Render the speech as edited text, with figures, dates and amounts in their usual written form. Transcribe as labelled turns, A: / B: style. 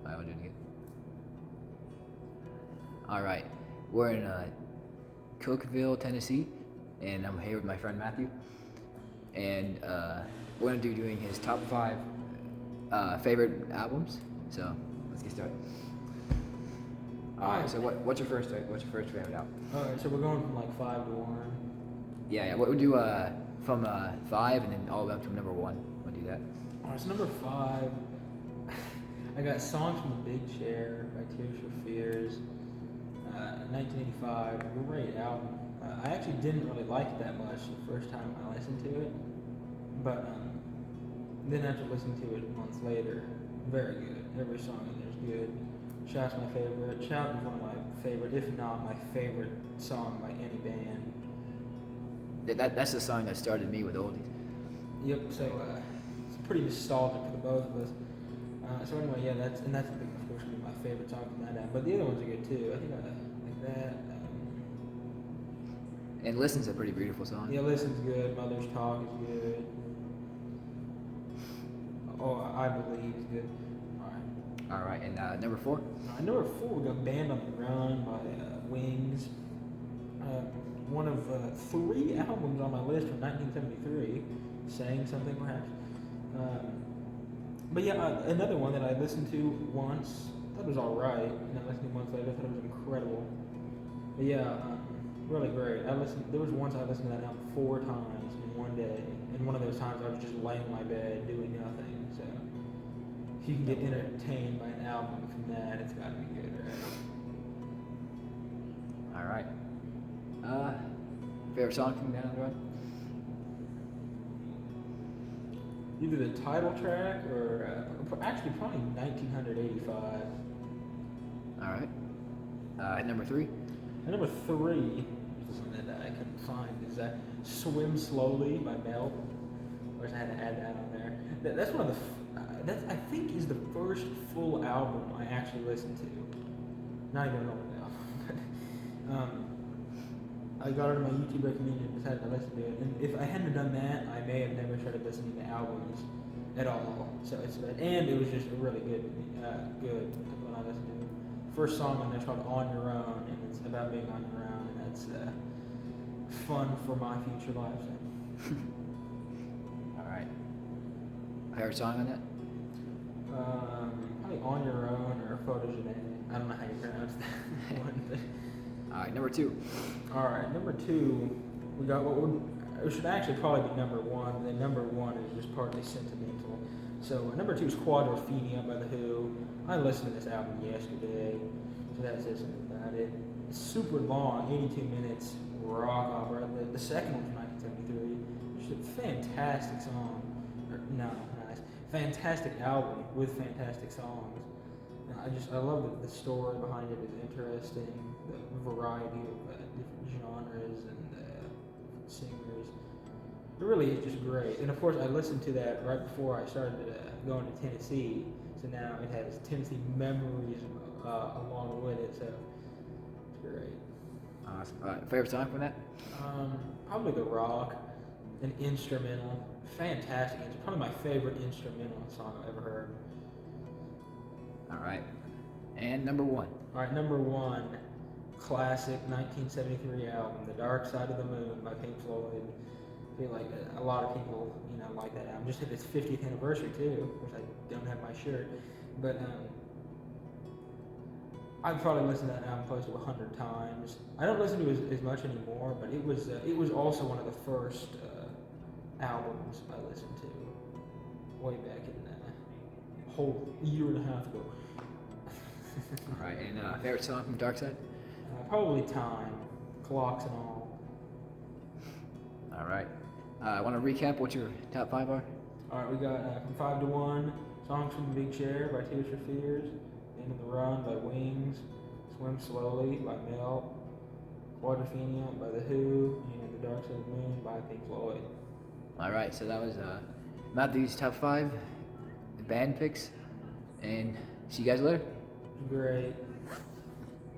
A: Alright, we'll do it again. Alright, we're in Cookeville, Tennessee, and I'm here with my friend Matthew. And we're gonna do doing his top 5 favorite albums. So let's get started. Alright, so what's your first favorite album?
B: Alright, so we're going from like 5 to 1.
A: Yeah, what we'll do from 5 and then all the way up to number 1. We'll do that.
B: Alright, so number 5, I got Songs from the Big Chair by Tears for Fears. 1985, great album. I actually didn't really like it that much the first time I listened to it, but then after listening to it months later, very good. Every song in there is good. Shout's my favorite. Shout is one of my favorite, if not my favorite song by any band.
A: That's the song that started me with oldies.
B: Yep. So it's pretty nostalgic for the both of us. So anyway, yeah, that's of course gonna be my favorite song from that album. But the other ones are good too. I think I like that.
A: And Listen's a pretty beautiful song.
B: Yeah, Listen's good. Mother's Talk is good. Oh, I Believe is good. All
A: right, and number 4?
B: Number 4, we got Band on the Run by Wings. One of 3 albums on my list from 1973. Saying Something, perhaps. But yeah, another one that I listened to once, thought it was alright, and I listened to months later, I thought it was incredible. But yeah, really great. There was once I listened to that album 4 times in one day, and one of those times I was just laying in my bed doing nothing. So if you can get entertained by an album from that, it's got to be good, right?
A: All right. Favorite song from Down the Road?
B: Either the title track or actually probably 1985.
A: All right. Number 3?
B: And number 3, this is something that I couldn't find, is Swim Slowly by Mel. Of course, I had to add that on there. That's one of the, I think is the first full album I actually listened to. Not even an old album. I got it on my YouTube recommendation and decided to listen to it. And if I hadn't done that, I may have never started listening to albums at all. So it's bad. And it was just really good when I listened to it. First song on there's called On Your Own, and it's about being on your own, and that's fun for my future life. So.
A: All right. Favorite song on that?
B: Probably On Your Own or Photogenic. I don't know how you pronounce that one. But.
A: All right, number 2.
B: All right, number 2, we got it should actually probably be number 1. Then number 1 is just partly sentimental. So number 2 is Quadrophenia by The Who. I listened to this album yesterday, so that says something about it. It's super long, 82 minutes, rock opera. The second one from 1973, just a fantastic song. Fantastic album with fantastic songs. I love the story behind it is interesting. The variety of different genres and singers. It really is just great. And of course, I listened to that right before I started going to Tennessee. So now it has Tennessee memories along with it. So it's great.
A: Awesome. All right, favorite song from that?
B: Probably The Rock, an instrumental. Fantastic. It's probably my favorite instrumental song I've ever heard.
A: All right. And number 1.
B: All right, number 1, classic 1973 album, The Dark Side of the Moon by Pink Floyd. I feel like a lot of people, like that album. Just hit its 50th anniversary too. Of course, I don't have my shirt, but I've probably listened to that album close to 100 times. I don't listen to it as much anymore, but it was also one of the first albums I listened to way back in a whole year and a half ago.
A: All right, and favorite song from Dark Side?
B: Probably Time, Clocks and all.
A: All right. I want to recap what your top 5 are.
B: All right, we got from 5 to 1, Songs from the Big Chair by Tears for Fears, End of the Run by Wings, Swim Slowly by Mel, Quadrophenia by The Who, and The Dark Side of the Moon by Pink Floyd.
A: All right, so that was Matthew's top 5 band picks, and see you guys later.
B: Great.